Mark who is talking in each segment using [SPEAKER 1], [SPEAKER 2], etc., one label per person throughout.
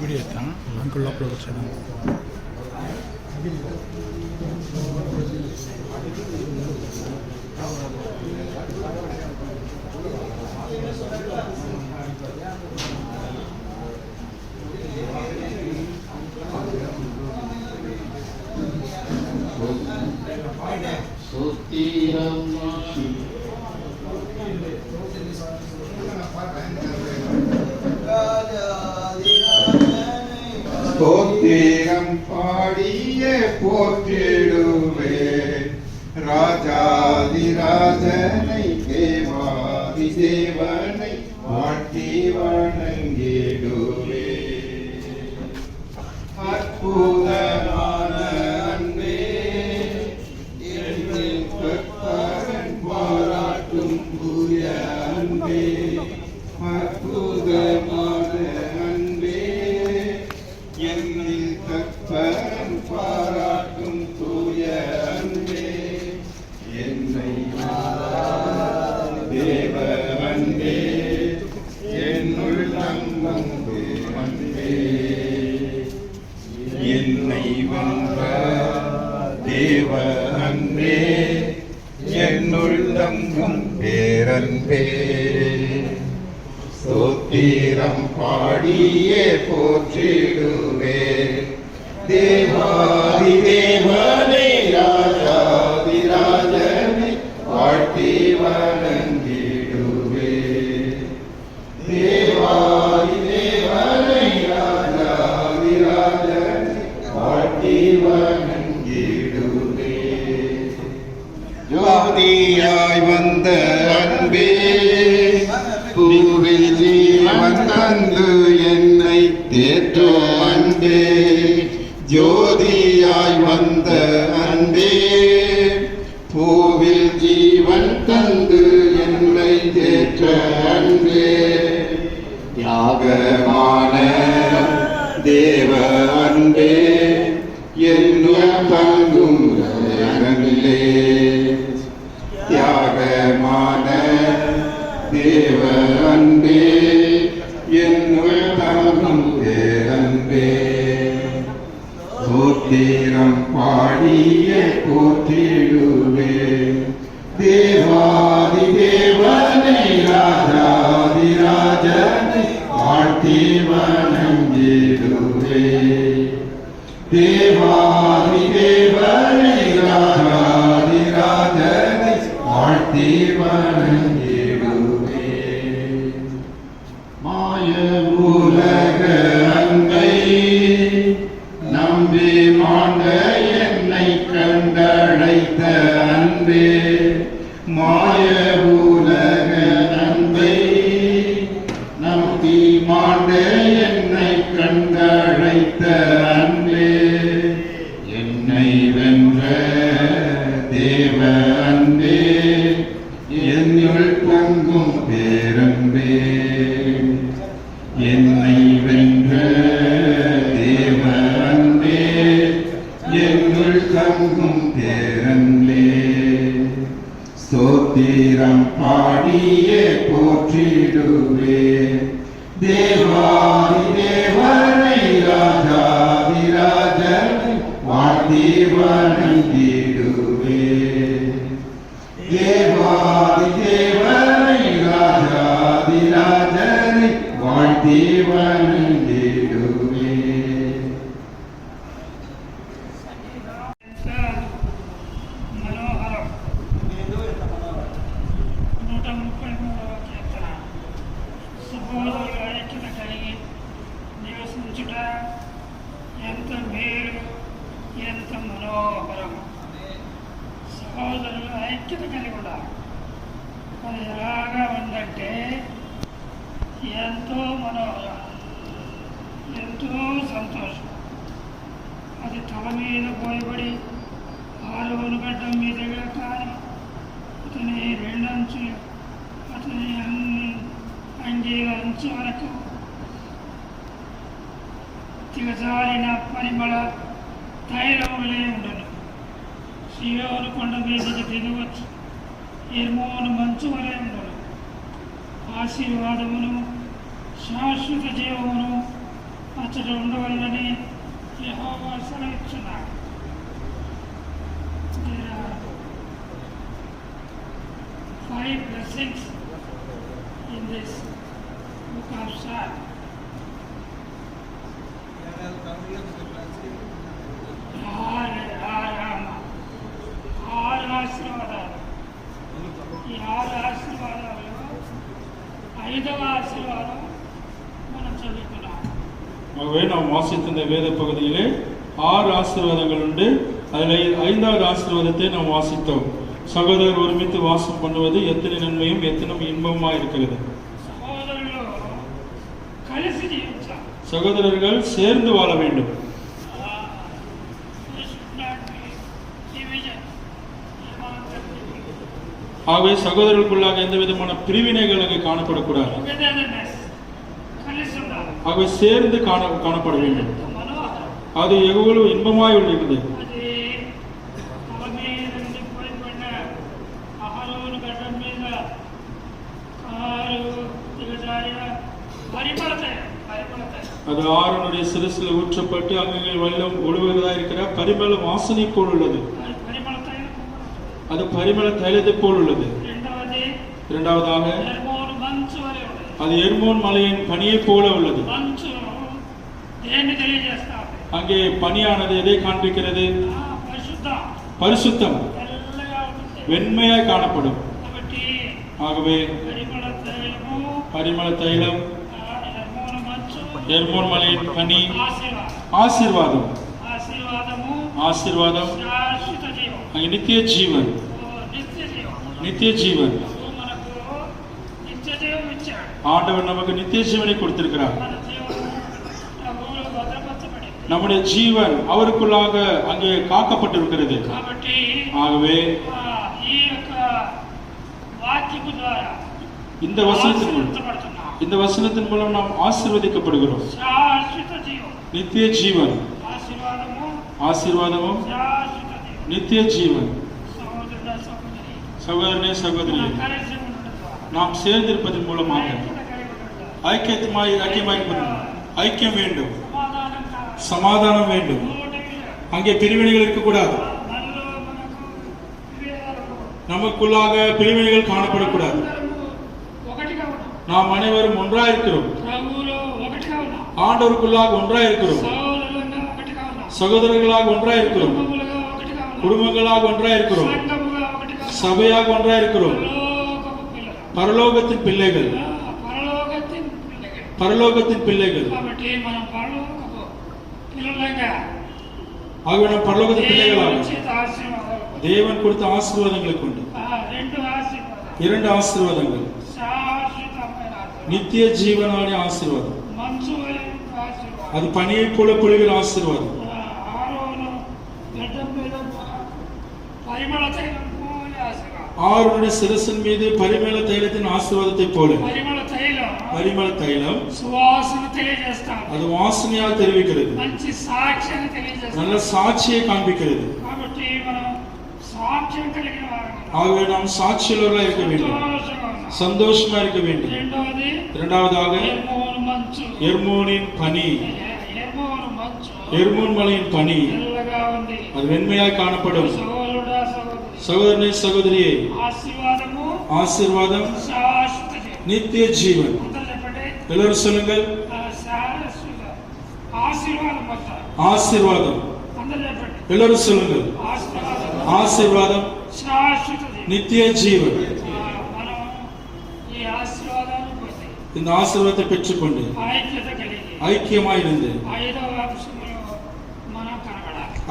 [SPEAKER 1] Video எடுத்தான் அங்குள்ள upload செய்யணும்.
[SPEAKER 2] ஸ்தோத்திரம் பாடிய போற்றிடுவே ராஜாதிராஜனை தேவாதி தேவனை வாழ்த்தி வணங்கிடுவே. அற்புதமான அன்பே என்னில் கர்த்தன் பாராட்டும் தூய அன்பே, அற்புதமான அன்பே என்னில் கர்த்தன் பாராட்டும் தூய அன்பே, என்னை தேவ அன்பே என்னுள் தங்கும் அன்பே, என்னை வென்ற தேவ அன்பே என்னுள் தங்கும் பேரன்பே. ஸ்தோத்திரம் பாடியே போற்றிடுவே தேவாதி தேவனை ராஜாதி ராஜனை வாழ்த்தி வணங்கிடுவே. தேவாதி தேவனை ராஜாதி ராஜனை வாழ்த்தி வணங்கிடுவே. ஜோதியாய் வந்த அன்பே பூவில் ஜீவன் தந்து என்னை தேற்றோ அன்பே, ஜோதியாய் வந்த அன்பே பூவில் ஜீவன் தந்து என்னை தேற்ற அன்பே, தியாகமான தேவ அன்பே என்னுள் தங்கும் அன்பே, தியாகமான தேவ அன்பே என்னுள் தங்கும் பேரன்பே. ஸ்தோத்திரம் பாடிய போற்றிடுவே தேவாதி தேவனை ராஜாதி ராஜனை வாழ்த்தி வணங்கிடுவே. தேவாதி தேவனை ராஜாதி ராஜனை வாழ்த்தி வணங்கிடுவே. மாய உலக அன்பை நம்பி மாண்ட என்னை கண்டழைத்த அன்பே, மாய உலக அன்பை நம்பி மாண்ட என்னை கண்டழைத்த அன்பே, என்னை வென்ற தேவ அன்பே என்னுள் தங்கும் பேரன்பே, என்னை வென்ற தேவ அன்பே என்னுள் தங்கும் பேரன்பே. ஸ்தோத்திரம் பாடியே போற்றிடுவே தேவாதி தேவனை ராஜாதி ராஜனை வாழ்த்தி வணங்கிடுவே. தேவாதி தேவனை ராஜாதி ராஜனை வாழ்த்தி வணங்கிடுவே.
[SPEAKER 3] ఎంత మేలు ఎంత మనోహరం. సహోదరులు ఐక్యత కలిగి ఉండాలి. అది ఎలాగా ఉందంటే ఎంతో మనోహరం, ఎంతో సంతోషం. అది తల మీద పోయబడి ఆలోను గడ్డం మీదగా కానీ అతని రెండంత మంచు వరకు దిగజారిన పరిమళ తైలములే ఉండను. సియోను కొండ మీదకి దిగవచ్చు, హెర్మోను మంచు వలె ఉండను. ఆశీర్వాదమును శాశ్వత జీవమును అచ్చట ఉండవలనని యెహోవా సెలవిచ్చున్నాడు. There are 5 blessings in this book of Psalms. ఆరు ఆశీర్వాదాలు. ఈ 6 ఆశీర్వాదాలలో 5వ ఆశీర్వాదం మనం చదువుతున్నాం.
[SPEAKER 4] ஆகவே நாம் வாசித்த இந்த வேத பகுதியிலே 6 ஆசீர்வாதங்கள் உண்டு. அதில் 5வது ஆசீர்வாதத்தை நாம் வாசித்தோம். சகோதரர் ஒருமித்து வாசம் பண்ணுவது எத்தனை நன்மையும் எத்தனை இன்பமா இருக்கிறது. சகோதரர்கள் சேர்ந்து வாழ வேண்டும். ஆகவே சகோதரர்களுக்குள்ளாக எந்த விதமான பிரிவினைகள் அங்கே காணப்படக்கூடாது. ஆகவே சேர்ந்து காணப்பட வேண்டும். அது எவ்வளவு இன்பமாய் உள்ளது. அது ஆரோனுடைய சிரசில் ஊற்றப்பட்டு அங்கே வெள்ளம் ஒழுகுவதாக இருக்கிற பரிமள வாசனை போல் உள்ளது. அது பரிமள தைலத்தை போல் உள்ளது. இரண்டாவதாக அது எர்மோன் மலையின் பனியை போல உள்ளது. அங்கே பனியானது எதை காண்பிக்கிறது? பரிசுத்தம், வெண்மையாய் காணப்படும். ஆகவே பரிமள தைலம், எர்மோன் மலையின் பனி, ஆசீர்வாதம், ஆசீர்வாதம், அங்கே நித்திய ஜீவன், நித்திய ஜீவன். ஆண்டவர் நமக்கு நித்திய ஜீவனை கொடுத்திருக்கிறார். நம்முடைய ஜீவன் அவருக்குள்ளாக அங்கே காக்கப்பட்டிருக்கிறது. ஆகவே இந்த வசனத்தின் மூலம் நாம் ஆசீர்வதிக்கப்படுகிறோம். நித்திய ஜீவன், ஆசீர்வாதமும் நித்திய ஜீவன். சகோதரனே சகோதரியே, நாம் சேர்ந்திருப்பதன் மூலமாக ஐக்கியம் வேண்டும், சமாதானம் வேண்டும். அங்கே பிரிவினைகள் இருக்கக்கூடாது. நமக்குள்ளாக பிரிவினைகள் காணப்படக்கூடாது. நாம் அனைவரும் ஒன்றாய் இருக்கிறோம். ஆண்டவருக்குள்ளாக ஒன்றாய் இருக்கிறோம். சகோதரர்களாக ஒன்றாய் இருக்கிறோம். குடும்பங்களாக ஒன்றாய் இருக்கிறோம். சபையாக ஒன்றாய் இருக்கிறோம். பரலோகத்தின் பிள்ளைகள், பரலோகத்தின் பிள்ளைகள். ஆகவே நாம் பரலோகத்தின் பிள்ளைகளாக தேவன் கொடுத்த ஆசீர்வாதங்களை கொண்டு 2 ஆசீர்வாதங்கள். நித்திய ஜீவனான ஆசீர்வாதம், அது பனியை போல பொழிகிற ஆசீர்வாதம். ஆரோனுடைய சிரசின் மீது பரிமள தைலத்தின் ஆசீர்வாதத்தை போல. பரிமள தைலம் அது வாசனையால் தெரிவிக்கிறது, நல்ல சாட்சியை காண்பிக்கிறது. ஆகவே நாம் சாட்சியுள்ளவர்களாக இருக்க வேண்டும், சந்தோஷமா இருக்க வேண்டும். இரண்டாவதாக எர்மோனின் பனி, எர்மோன் மலையின் பனி அது வெண்மையாய் காணப்படும். சகோதரனே சகோதரியே, ஆசீர்வாதம், நித்திய ஜீவன். எல்லாரும் சொல்லுங்கள், ஆசீர்வாதம். எல்லாரும் சொல்லுங்கள், ஆசீர்வாதம், நித்திய ஜீவன். இந்த ஆசீர்வாதத்தை பெற்றுக்கொண்டு ஐக்கியமாயிருந்து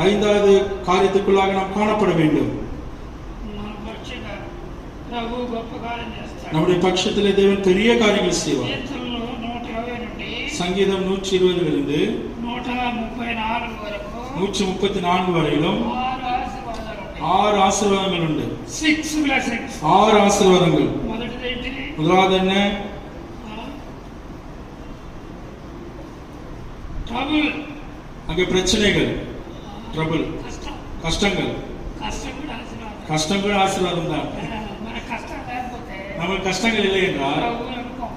[SPEAKER 4] 5வது காரியத்துக்குள்ளாக நாம் காணப்பட வேண்டும். நம்முடைய பட்சத்திலே தேவன் பெரிய காரியங்கள் செய்வார். சங்கீதம் 120 134 வரையிலும் 6 ஆசீர்வாதங்கள் உண்டு. 6 ஆசீர்வாதங்கள். முதலாவது என்ன?
[SPEAKER 3] trouble.
[SPEAKER 4] அங்கே பிரச்சனைகள், ட்ரபிள்,
[SPEAKER 3] కష్టం.
[SPEAKER 4] கஷ்டங்கள்.
[SPEAKER 3] కష్టం కూడా ఆశీర్వాదం.
[SPEAKER 4] கஷ்டம் கூட ஆசீர்வாதம் தான்.
[SPEAKER 3] మన కష్టం లేకపోతే
[SPEAKER 4] நமக்கு கஷ்டங்கள் இல்லை என்றால்
[SPEAKER 3] ప్రభు అనుకోం.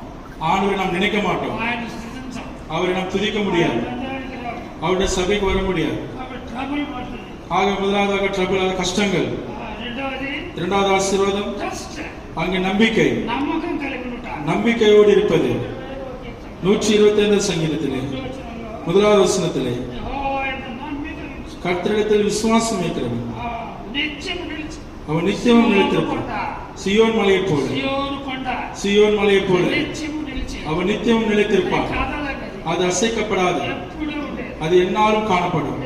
[SPEAKER 4] ஆண்டவரை நாம் நினைக்க மாட்டோம்,
[SPEAKER 3] ఆయన స్థితించం.
[SPEAKER 4] அவரை நாம் துதிக்க முடியாது,
[SPEAKER 3] మందిరానికి రావు.
[SPEAKER 4] அவருடைய சபைக்கு வர முடியாது.
[SPEAKER 3] కాబట్టి ట్రబుల్ పడుతుంది.
[SPEAKER 4] ஆக முதலாவதாக ட்ரபிள், கஷ்டங்கள்.
[SPEAKER 3] రెండవది
[SPEAKER 4] இரண்டாவது ஆசீர்வாதம்
[SPEAKER 3] ట్రస్ట్.
[SPEAKER 4] அங்கே நம்பிக்கை,
[SPEAKER 3] నమ్మకం కలిగి ఉంటా.
[SPEAKER 4] நம்பிக்கையோடு இருப்பது. 125 சங்கீதத்திலே முதலாவது வசனத்திலே கர்த்தரிடத்தில் விசுவாசம் வைக்கிறது அவன் நிச்சயமும் நிலைத்திருப்பான். சியோன் மலையை போல, சியோன் மலையை போல அவன் நித்தியமும் நிலைத்திருப்பான். அது அசைக்கப்படாது, அது எந்நாளும் காணப்படும்.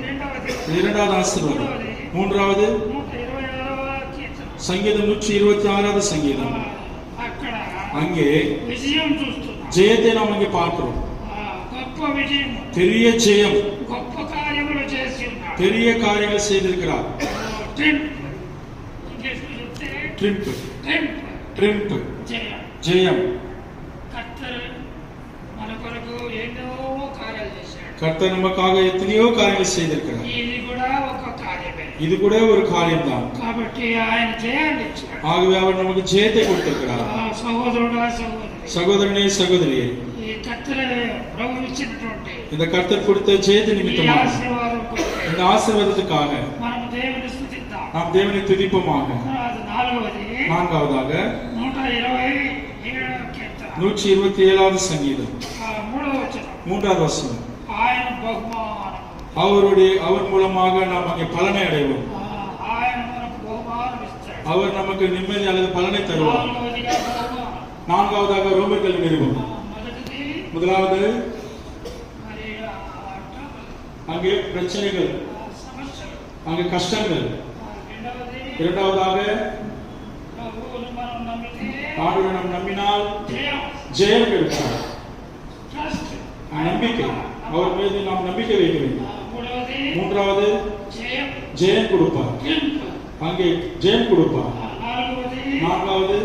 [SPEAKER 4] இரண்டாவது ஆசீர்வாதம். மூன்றாவது சங்கீதம் 126வது சங்கீதம். அங்கே
[SPEAKER 3] విజయం చూస్తున్నాం.
[SPEAKER 4] ஜெயத்தை நாம் அங்கே பார்க்கிறோம்.
[SPEAKER 3] గొప్ప విజయం,
[SPEAKER 4] பெரிய ஜெயம்,
[SPEAKER 3] గొప్ప కార్యములు చేసి ఉన్నాడు.
[SPEAKER 4] பெரிய காரியங்கள் செய்திருக்கிறார்.
[SPEAKER 3] ట్రింప్, ఇంగ్లీష్లో చెప్తే
[SPEAKER 4] ட்ரிம்ப்,
[SPEAKER 3] ట్రింప్,
[SPEAKER 4] ட்ரிம்ப்,
[SPEAKER 3] జయం.
[SPEAKER 4] ஜெயம்.
[SPEAKER 3] కర్తరు మన కొరకు ఎన్నో కార్యాలు చేశాడు.
[SPEAKER 4] கர்த்தர் நமக்காக எத்தனையோ காரியங்கள் செய்திருக்கிறார்.
[SPEAKER 3] ఇది కూడా ఒక కార్యమే.
[SPEAKER 4] இது கூட ஒரு காரியம்தான்.
[SPEAKER 3] కాబట్టి ఆయన జయాన్ని ఇచ్చాడు.
[SPEAKER 4] ஆகவே அவர் நமக்கு ஜெயத்தை கொடுத்திருக்கிறார்.
[SPEAKER 3] సహోదరుడా, సహోదరి,
[SPEAKER 4] சகோதரனே சகோதரியே,
[SPEAKER 3] ఈ కర్తరు ప్రభు ఇచ్చినటువంటి
[SPEAKER 4] இந்த கர்த்தர் கொடுத்த ஜெயத்தை
[SPEAKER 3] ఈ
[SPEAKER 4] நிமித்தமாக,
[SPEAKER 3] ఆశీర్వాదం కొరకు
[SPEAKER 4] இந்த ஆசீர்வாதத்துக்காக
[SPEAKER 3] మనం దేవుని స్తుతిద్దాం.
[SPEAKER 4] நாம் தேவனை துதிப்போமாக.
[SPEAKER 3] అది నాలుగవది.
[SPEAKER 4] நான்காவதாக
[SPEAKER 3] 127వ కీర్తన
[SPEAKER 4] 127வது சங்கீதம்
[SPEAKER 3] మూడవ వచనం.
[SPEAKER 4] மூன்றாவது வசனம்.
[SPEAKER 3] ఆయన బహుమానం,
[SPEAKER 4] அவர் மூலமாக நாம் அங்கே பலனை அடைவோம்.
[SPEAKER 3] ఆయన మనకు బహుమానం ఇస్తాడు.
[SPEAKER 4] அவர் நமக்கு நிம்மதி அல்லது பலனை தருவார்.
[SPEAKER 3] నాలుగవదిగా బహుమానం.
[SPEAKER 4] நான்காவதாக ரோமர்கள் நிறுவம்.
[SPEAKER 3] మొదటిది
[SPEAKER 4] முதலாவது
[SPEAKER 3] మరి trouble,
[SPEAKER 4] அங்கே பிரச்சனைகள்,
[SPEAKER 3] సమస్యలు.
[SPEAKER 4] அங்கே கஷ்டங்கள்.
[SPEAKER 3] రెండవది
[SPEAKER 4] இரண்டாவதாக
[SPEAKER 3] ప్రభువును మనం నమ్మితే
[SPEAKER 4] ஆண்டவரை நாம் நம்பினால்
[SPEAKER 3] జయం,
[SPEAKER 4] ஜெயம் கிடைக்கும்.
[SPEAKER 3] ట్రస్ట్.
[SPEAKER 4] நம்பிக்கை, அவர் மீது நாம் நம்பிக்கை வைக்க வேண்டும்.
[SPEAKER 3] మూడవది
[SPEAKER 4] மூன்றாவது
[SPEAKER 3] జయం,
[SPEAKER 4] ஜெயம் கொடுப்பார்,
[SPEAKER 3] ట్రింప్.
[SPEAKER 4] அங்கே ஜெயம் கொடுப்பார்.
[SPEAKER 3] నాలుగవది
[SPEAKER 4] நான்காவது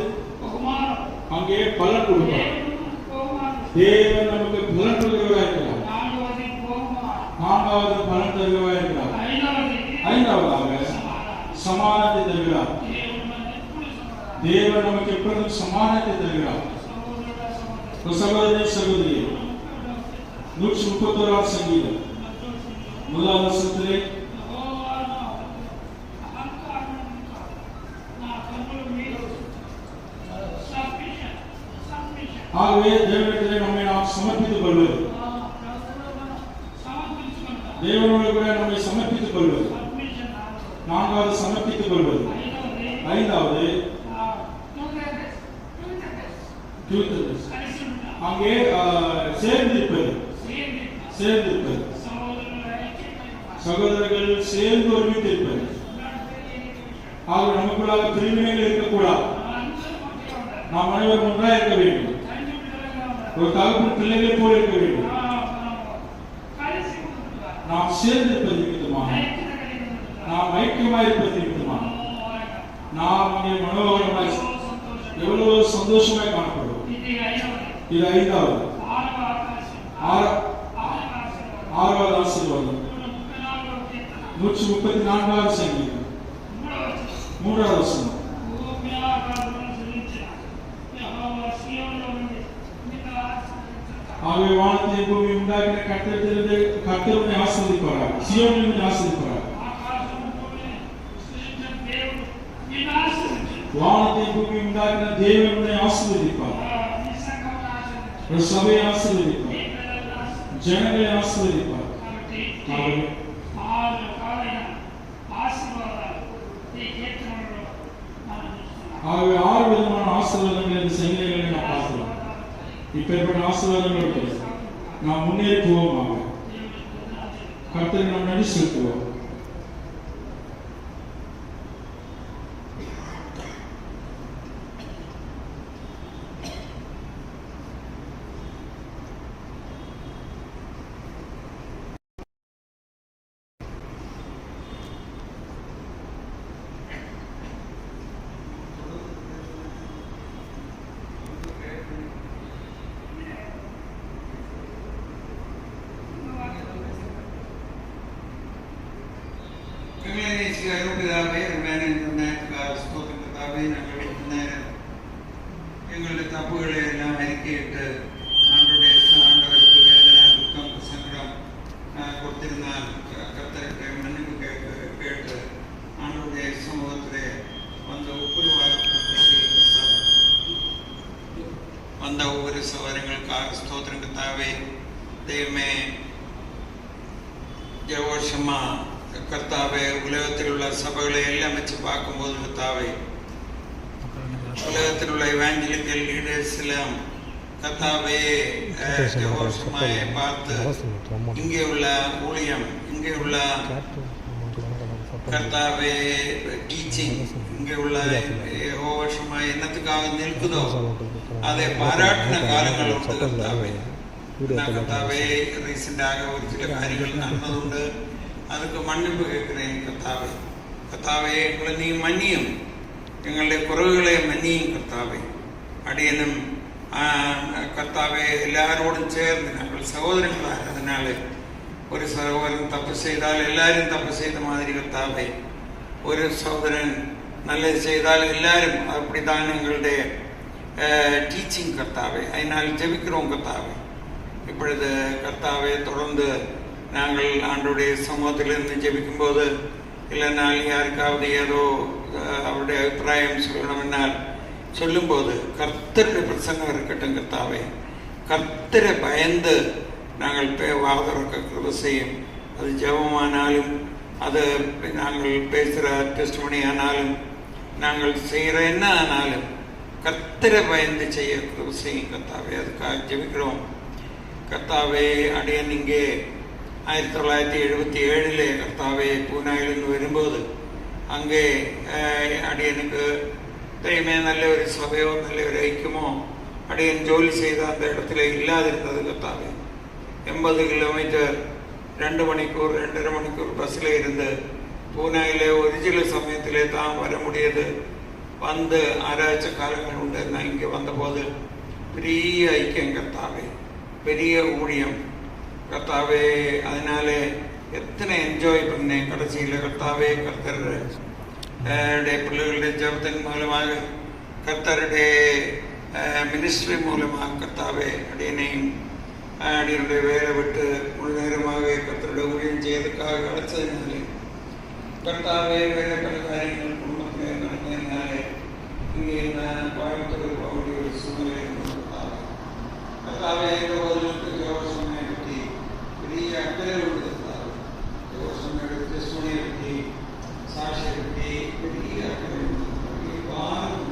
[SPEAKER 3] బహుమానం.
[SPEAKER 4] அங்கே பலன் கொடுப்பார்.
[SPEAKER 3] దేవుడు మనకు బహుమానం.
[SPEAKER 4] தேவன் நமக்கு பலன் தருகிறவராக இருக்கிறார்.
[SPEAKER 3] నాలుగవది బహుమానం.
[SPEAKER 4] நான்காவது பலன் தருகிறவராக இருக்கிறார்.
[SPEAKER 3] ఐదవది
[SPEAKER 4] ஐந்தாவதாக
[SPEAKER 3] సమాధానం.
[SPEAKER 4] சமாதானத்தை தருகிறார்.
[SPEAKER 3] దేవుడు మనకు ఎప్పుడు సమాధానం.
[SPEAKER 4] தேவன் நமக்கு எப்பொழுதும் சமாதானத்தை தருகிறார்.
[SPEAKER 3] సహోదరుడా, సహోదరి,
[SPEAKER 4] ஒரு சகோதரனே சகோதரியே, 131வது சங்கீதம் முதலாவது வசனத்திலே ஆகவே தேவனிடத்திலே நம்மை நாம் சமர்ப்பித்துக் கொள்வது, தேவனோடு கூட நம்மை சமர்ப்பித்துக் கொள்வது. நான்காவது சமர்ப்பித்துக் கொள்வது. ஐந்தாவது அங்கே சேர்ந்திருப்பது, சேர்ந்திருப்பது, சகோதரர்கள் சேர்ந்து ஒருமித்திருப்பது. ஆக நமக்குள்ளாக பிரிவினைகள் இருக்கக்கூடாது. நாம் அனைவரும் ஒன்றாக இருக்க வேண்டும். ஒரு தகப்பன் பிள்ளைகளை போல இருக்க வேண்டும். நாம் சேர்ந்திருப்பது நிமித்தமாக, நாம் ஐக்கியமாய் இருப்பது நிமித்தமாக நாம் அங்கே மனோகரமாய் எவ்வளவு சந்தோஷமாய் காணப்படுவோம். இது ஐந்தாவது. ஆறாவது ஆசீர்வாதம் 134வது சங்கீதம் 3வது வசனம். ஆகவே வானத்தை பூமி உண்டாக்கின கர்த்தரிடத்திலிருந்து கர்த்தர் உன்னை ஆசீர்வதிப்பாராக, சீயோனில் உன்னை ஆசீர்வதிப்பாராக. வானத்தை பூமி உண்டாக்கின தேவன் உன்னை ஆசீர்வதிப்பார். ஒரு சபையை ஆசீர்வதிப்பார், ஜனங்களை ஆசீர்வதிப்பார். ஆகவே 6 விதமான ஆசீர்வாதங்கள் இந்த சங்கீதங்களை நாம் பார்க்கிறோம். இப்பேற்பட்ட ஆசீர்வாதங்களுக்கு நாம் முன்னேறி போவோமாக. கர்த்தருக்கு நாம் நன்றி செலுத்துவோம்.
[SPEAKER 5] കർത്താവെ ഞങ്ങൾ ഇന്നേരം ഞങ്ങളുടെ തപ്പുകളെ എല്ലാം അരിക്കിയിട്ട് ആണ്ടവർക്ക് വേദന ദുഃഖം സങ്കടം കൊടുത്തിരുന്നാൽ കർത്തരത്തെ മണ്ണിൽ കേട്ട് ആണ്ടവരുടെ സമൂഹത്തിലെ വന്ന വന്ന ഒவ்வொரு സഹോദരങ്ങൾക്കാக സ്തോത്രം കർത്താവേ. ദൈവമേ, ജയോഷമ്മ കർത്താവെ ഉലകത്തിലുള്ള സഭകളെ എല്ലാം വെച്ച് பார்க்கும்போது കർത്താവെ உலகத்திலுள்ள இவாஞ்சலிக்கல் லீடர்ஸ் எல்லாம் கர்த்தாவே ஜெகோஷமாயை பார்த்து இங்கே உள்ள ஊழியம், இங்கே உள்ள கர்த்தாவே டீச்சிங், இங்கே உள்ள யெகோவா என்னத்துக்காக நிற்குதோ அதை பாராட்டின காலங்கள் உண்டு கர்த்தாவே. கர்த்தாவே ரீசெண்டாக ஒரு சில காரியங்கள் நடந்ததுண்டு, அதுக்கு மன்னிப்பு கேட்கிறேன் கர்த்தாவே. கர்த்தாவே எங்களை நீ மன்னியும், எங்களுடைய குறைவுகளை மன்னியும் கர்த்தாவே. அடியனும் கர்த்தாவே எல்லாரோடும் சேர்ந்து நாங்கள் சகோதரங்களாக அதனால ஒரு சகோதரன் தப்பு செய்தால் எல்லாரும் தப்பு செய்த மாதிரி கர்த்தாவே, ஒரு சகோதரன் நல்லது செய்தால் எல்லாரும் அப்படித்தான் எங்களுடைய டீச்சிங் கர்த்தாவே. அதனால் ஜெபிக்கிறோம் கர்த்தாவே. இப்பொழுது கர்த்தாவே தொடர்ந்து நாங்கள் ஆண்டோடைய சமூகத்திலிருந்து ஜெபிக்கும்போது இல்லைனால் யாருக்காவது ஏதோ அவருடைய அபிப்பிராயம் சொல்லணும்னால் சொல்லும்போது கர்த்தருடைய பிரசங்கம் இருக்கட்டும் கர்த்தாவே. கர்த்தரை பயந்து நாங்கள் வாதரக்க கிருபை செய்யும். அது ஜெபமானாலும், அது நாங்கள் பேசுகிற டெஸ்ட்மனி ஆனாலும், நாங்கள் செய்கிற என்ன ஆனாலும் கர்த்தரை பயந்து செய்ய கிருபை செய்யும் கர்த்தாவே. அதுக்காக ஜெபிக்கிறோம் கர்த்தாவே. அடியன் இங்கே 1977 கர்த்தாவே பூனாயிலிருந்து வரும்போது அங்கே அடியனுக்கு தெய்வமே நல்ல ஒரு சபையோ நல்ல ஒரு ஐக்கியமோ அடியன் ஜோலி செய்த அந்த இடத்துல இல்லாதிருந்தது கர்த்தாவே. 80 கிலோமீட்டர் 2 மணிக்கூர் 2.5 மணிக்கூர் பஸ்ஸில் இருந்து பூனாயிலே ஒரு சில சமயத்திலே தான் வர முடியாது. வந்து ஆராய்ச்ச காலங்கள் உண்டு. நான் இங்கே வந்தபோது பெரிய ஐக்கியம் கர்த்தாவே, பெரிய ஊழியம் கர்த்தாவே. அதனால எத்தனை என்ஜாய் பண்ணேன் கடைசியில் கர்த்தாவே. கர்த்தருடைய பிள்ளைகளுடைய ஜபத்தின் மூலமாக, கர்த்தருடைய மினிஸ்ட்ரி மூலமாக கர்த்தாவே அடியனையும் அடியனுடைய வேலை விட்டு முழு நேரமாக கர்த்தருடைய ஊழியம் செய்யறதுக்காக அழைச்சதுனாலே கர்த்தாவே வேலை பல காரியங்கள் குடும்பத்தில் நடந்ததுனாலே இங்கே நான் கோயம்புத்தூர் போகக்கூடிய ஒரு சூழ்நிலை கர்த்தாவே. யோசனை பற்றி பெரிய அக்கறை உள்ளது. யோசனை டெஸ்ட்மனியை பற்றி, சாட்சியை பற்றி பெரிய அக்கறை உள்ளது. பெரிய பாரம்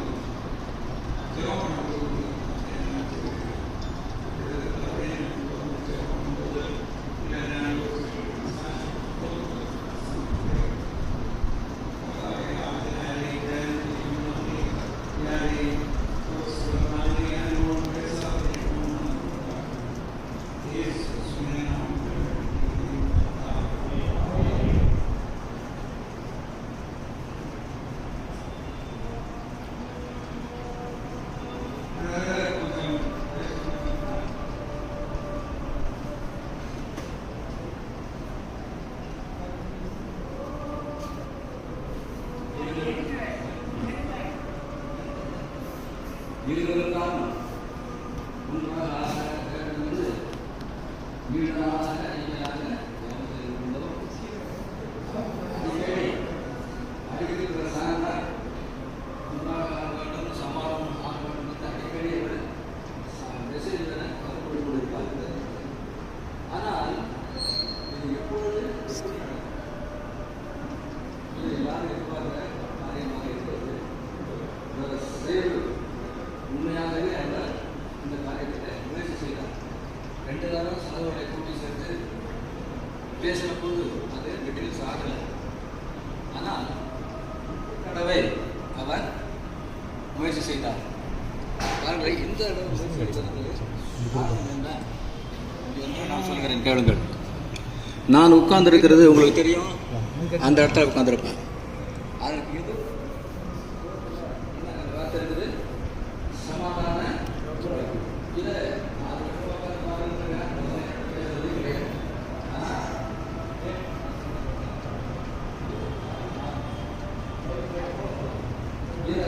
[SPEAKER 5] உண்மையாகவே அவர் இந்த காரியத்தை முயற்சி செய்தார். 2 தடவை சகோதரரை கூட்டி சேர்த்து பேசின போது அது வெற்றில் சாகலை. ஆனால் தடவை அவர் முயற்சி செய்தார். பாருங்கள், இந்த இடம் நான் சொல்கிறேன் கேளுங்கள். நான் உட்கார்ந்துருக்கிறது உங்களுக்கு தெரியும், அந்த இடத்துல உட்கார்ந்துருப்பேன். அதுக்கு இது வார்த்தை இருக்குது, சமாதான இதை இந்த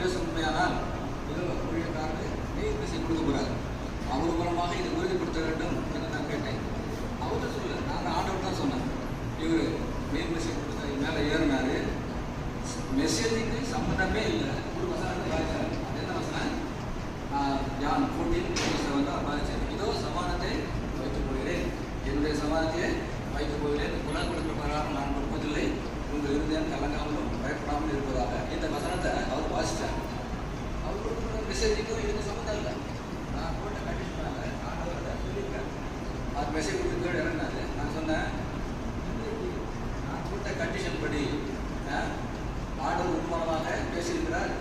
[SPEAKER 6] பேசணுமையானால் முதல்வர் ஊழியக்காரருக்கு மெயின் மெசேஜ் கொடுக்க போகிறார். அவர் மூலமாக இதை உறுதிப்படுத்த வேண்டும் என்று நான் கேட்டேன். அவர்கிட்ட சொல்ல நான் ஆண்டவர் தான் சொன்னேன். இவர் மெயின் மெசேஜ் கொடுத்தா மேலே ஏறினாரு. மெசேஜுக்கு சம்மந்தமே இல்லை. ஒரு வசனத்தை பாதிச்சார். அது என்ன வசனம்? ஜான் 14:27 தான் பாதிச்சார். இதோ சமானத்தை வைத்துக் போகிறேன், என்னுடைய சமானத்தையே வைத்துக் போகிறேன், குணம் கொடுக்க பிரகாரம் நான் கொடுப்பதில்லை, உங்கள் இருதயம் கலங்காமலும் பயப்படாமல் இருப்பதாக. இந்த வசனத்தை அவர் வாசித்தார். அவர் கொடுக்குற மெசேஜுக்கும் இதுக்கு சம்மந்தம் இல்லை. நான் போட்ட கண்டிஷனால ஆண்டவர்கிட்ட சொல்லியிருக்கேன். அது மெசேஜ் கொடுத்து கேடு இறங்கினாரு. நான் சொன்னேன், நான் போட்ட கண்டிஷன் படி ஆண்டவர் உண்மையாக பேசியிருக்கிறார்.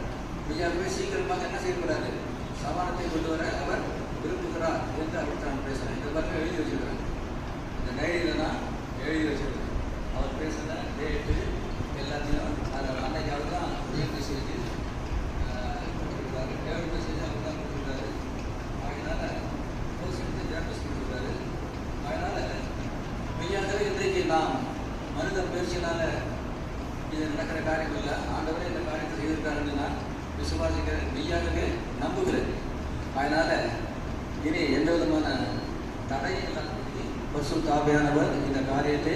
[SPEAKER 6] மெய்யாகவே சீக்கிரமாக என்ன செய்யக்கூடாது? சமானத்தை கொண்டு வர அவர் விரும்புகிறார் என்று அவர்கிட்ட நான் பேசுகிறேன். இந்த மாதிரி எழுதி வச்சுருக்கிறேன். இந்த டைரியில் தான் எழுதி வச்சுருக்கேன். அவர் பேசுகிற டேட்டு எல்லாத்தையும் அதில் அன்னைக்கு அவர் தான் மெயின் மெசேஜ் கொடுத்துருக்காரு. 7 மெசேஜ் அவர் தான் கொடுத்துருக்காரு. அதனால் போஸ்ட் ஜேர்னலிஸ்ட் கொடுத்துருக்காரு. அதனால் மெய்யாகவே இன்றைக்கு நாம் மனித முயற்சியினால் இது நடக்கிற காரியம் இல்லை. ஆண்டவரே இந்த காரியத்தை செய்திருக்காருன்னு நான் விசுவாசிக்கிறேன், மெய்யாகவே நம்புகிறேன். அதனால் இனி எந்த விதமான தடையும் இல்லாதபடி பரிசுத்த ஆவியானவர் இந்த காரியத்தை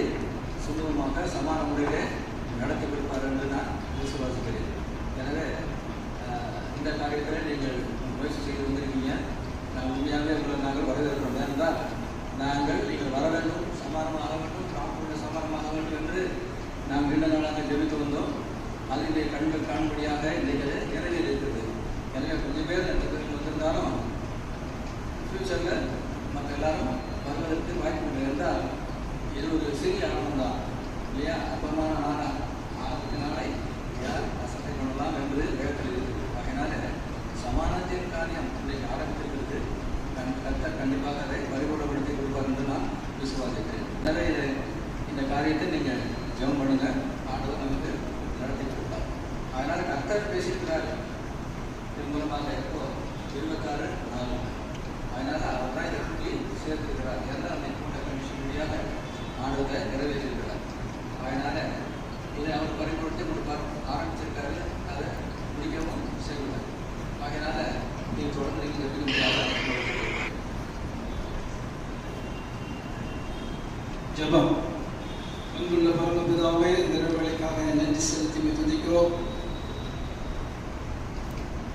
[SPEAKER 6] சுமூகமாக சமான முறையிலே நடத்தி கொடுப்பார் என்று நான் விசுவாசிக்கிறேன். எனவே இந்த காரியத்தில் நீங்கள் முயற்சி செய்து வந்திருக்கீங்க. நான் உண்மையாகவே உங்களை நாங்கள் வரவேற்கிறோம். ஏனென்றால் நீங்கள் வர வேண்டும், சமானமாக வேண்டும், காப்புள்ள சமானமாக வேண்டும் என்று நாம் நீண்ட நாளாக ஜெபித்து வந்தோம். அதிலே கண்கள் காணும்படியாக இன்றைக்கு நிறைவேறி இருக்கிறது. எனவே கொஞ்சம் பேர் 2 பேர் வந்திருந்தாலும் ஃபியூச்சரில் மற்ற எல்லாரும் வருவதற்கு வாய்ப்பு இல்லை. என்றால் இது ஒரு சிறிய ஆரம்பம் தான் இல்லையா? அற்பமான ஆரம்பத்து நாளை யார் அசட்டை பண்ணலாம் என்று வேகத்தில் இருக்குது. அதனால் சமானத்தின் காரியம் இன்றைக்கு ஆரம்பித்திருக்கிறது. கர்த்தர் கண்டிப்பாக அதை பரிபூர்ணப்படுத்தி கொடுப்பார் என்று நான் விசுவாசிக்கிறேன். எனவே இந்த காரியத்தை நீங்கள் ஜெபம் பண்ணுங்க. ஆண்டவர் நமக்கு நடத்தி கொடுத்தார். அதனால் கர்த்தர் பேசியிருக்கிறார். இது மூலமாக எப்போ 26:4. அதனால் அவர் தான் இதை சுற்றி சேர்த்திருக்கிறார். ஏன்னா அந்த கூட்ட கமிஷன் வழியாக ஆண்டவரை நிறைவேற்றியிருக்கிறார். அதனால் இதை அவர் பரிபூர்த்தி கொடுப்பார். ஆரம்பிச்சிருக்காரு, அதை முடிக்கவும் செய்வார். அதனால் நீங்கள் தொடர்ந்து நீங்கள் எப்படி முடியாத
[SPEAKER 7] ஜெபம். அன்புள்ள பரமபிதாவே, இந்த வேளைக்காக நன்றி செலுத்தி துதிக்கிறோம்.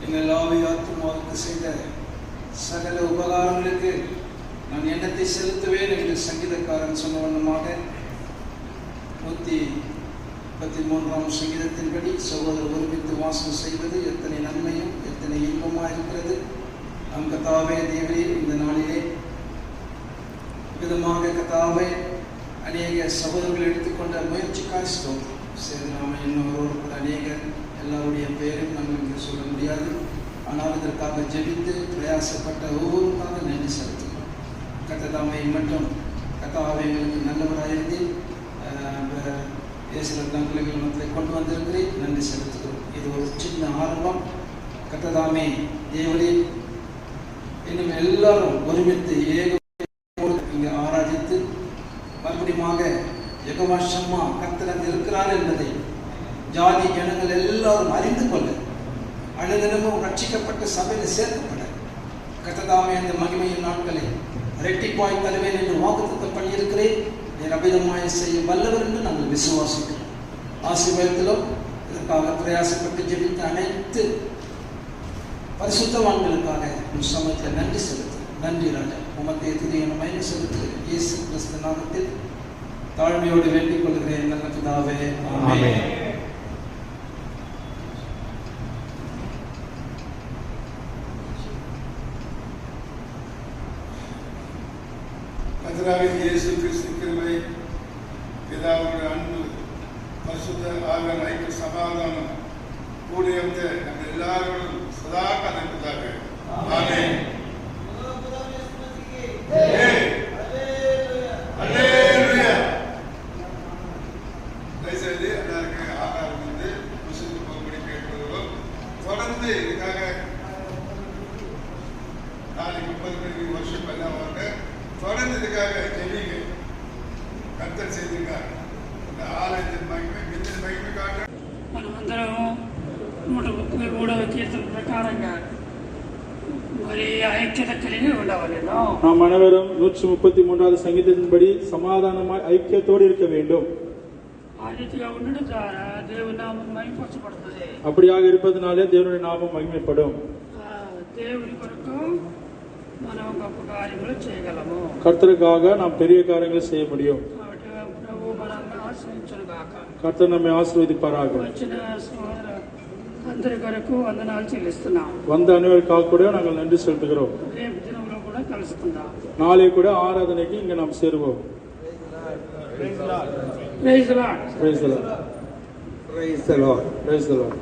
[SPEAKER 7] எங்கள் ஆவி ஆத்மாவுக்கு செய்த சகல உபகாரங்களுக்கு நான் எண்ணத்தை செலுத்துவேன் என்று சங்கீதக்காரன் சொன்ன வண்ணமாக 133ஆம் சங்கீதத்தின்படி சகோதரர் ஒருமித்து வாசம் செய்வது எத்தனை நன்மையும் எத்தனை இன்பமாக இருக்கிறது. நம் கர்த்தாவே தேவரே, இந்த நாளிலே விதமாக கர்த்தாவே அநேக சகோதரர்கள் எடுத்துக்கொண்ட முயற்சிக்காக ஸ்தோத்திரம். சேதனாம இன்னொரு அநேக எல்லாருடைய பெயரும் நம்மளுக்கு சொல்ல முடியாது. ஆனால் இதற்காக ஜெபித்து பிரயாசப்பட்ட ஒவ்வொருக்காக நன்றி செலுத்துகிறோம். கர்த்ததாமை மட்டும் கர்த்தாவை எங்களுக்கு நல்லவராயிருந்து பேசுகிறதெல்லாம் பிள்ளைகள் மத்தியில் கொண்டு வந்திருக்கிறேன். நன்றி செலுத்துகிறோம். இது ஒரு சின்ன ஆரம்பம். கர்த்ததாமே தேவரே, இன்னும் எல்லாரும் ஒருமித்து இங்கே ஆராதித்து மறுபடியுமாக யெகோவா ஷம்மா கர்த்தர் இருக்கிறார் என்பதை ஜாதி ஜனங்கள் எல்லாரும் அறிந்து கொள்ள, அனுதினமும் ரட்சிக்கப்பட்ட சபையில் சேர்க்கப்பட கர்த்ததாமே அந்த மகிமையின் நாட்களை இரட்டிப்பாய் தருவேன் என்று வாக்குத்தத்தம் பண்ணியிருக்கிறேன். நீர் அபிதமாய் செய்ய வல்லவர் என்று நாங்கள் விசுவாசிக்கிறோம். ஆசீர்வாதத்திலும் இதற்காக பிரயாசப்பட்டு ஜெபித்த அனைத்து பரிசுத்தவான்களுக்காக உன் சமயத்தில் நன்றி செலுத்து. நன்றி ராஜா. உமக்கு துதியான மகிமை செலுத்துகிறேன். இயேசு கிறிஸ்து நாமத்தில் தாழ்மையோடு வேண்டிக் கொள்கிறேன் நல்ல பிதாவே, ஆமென்.
[SPEAKER 8] கர்த்தராகிய இயேசு கிறிஸ்து கிருபை, பிதாவுடைய அன்பு, பரிசுத்த ஆவியின் ஐக்கிய சமாதானம் கூடியிருந்த நம்ம எல்லாரோடும் சதா கலந்ததாக. ஆமென். அல்லேலூயா. தயவுசெய்து எல்லாருக்கு ஆகாரம் வந்து முஸ்லிம் போகும்படி கேட்கிறோம். தொடர்ந்து இதுக்காக நாளைக்கு 30 மணிக்கு வருஷம் பண்ணாங்க. தொடர்ந்து இதுக்காக ஜெபிங்க. கர்த்தர் செய்திருக்கார். இந்த ஆலயத்தின் மகிமை, விண்ணின் மகிமை காட்ட
[SPEAKER 3] మనమందరము మూడవ కీర్తన ప్రకారంగా మరి ఐక్యత కలిగి ఉండవలెను.
[SPEAKER 4] நாம் அனைவரும் 133வது சங்கீதத்தின்படி சமாதானமாய் ஐக்கியத்தோடு இருக்க வேண்டும்.
[SPEAKER 3] ఆ రీతిగా ఉండడం ద్వారా దేవుని నామం మహిమపరచబడుతుంది.
[SPEAKER 4] அப்படியாக இருப்பதனாலே தேவனுடைய நாமம் மகிமைப்படும்.
[SPEAKER 3] దేవుని కొరకు మనం గొప్ప కార్యములు చేయగలము.
[SPEAKER 4] கர்த்தருக்காக நாம் பெரிய காரியங்களை செய்ய முடியும்.
[SPEAKER 3] కాబట్టి ప్రభు మనల్ని ఆశ్రయించునుగాక.
[SPEAKER 4] கர்த்தர் நம்மை ஆசீர்வதிப்பாராக.
[SPEAKER 3] వచ్చిన అందరి కొరకు వందనాలు చెల్లిస్తున్నాం.
[SPEAKER 4] வந்த அனைவருக்காக கூட நாங்கள் நன்றி செலுத்துகிறோம்.
[SPEAKER 3] రేపు దినంలో కూడా కలుసుకుందాం.
[SPEAKER 4] நாளை கூட ஆராதனைக்கு இங்க நாம் சேருவோம்.
[SPEAKER 3] Praise the Lord.
[SPEAKER 4] Praise the Lord.
[SPEAKER 2] Praise the Lord.
[SPEAKER 4] Praise the Lord.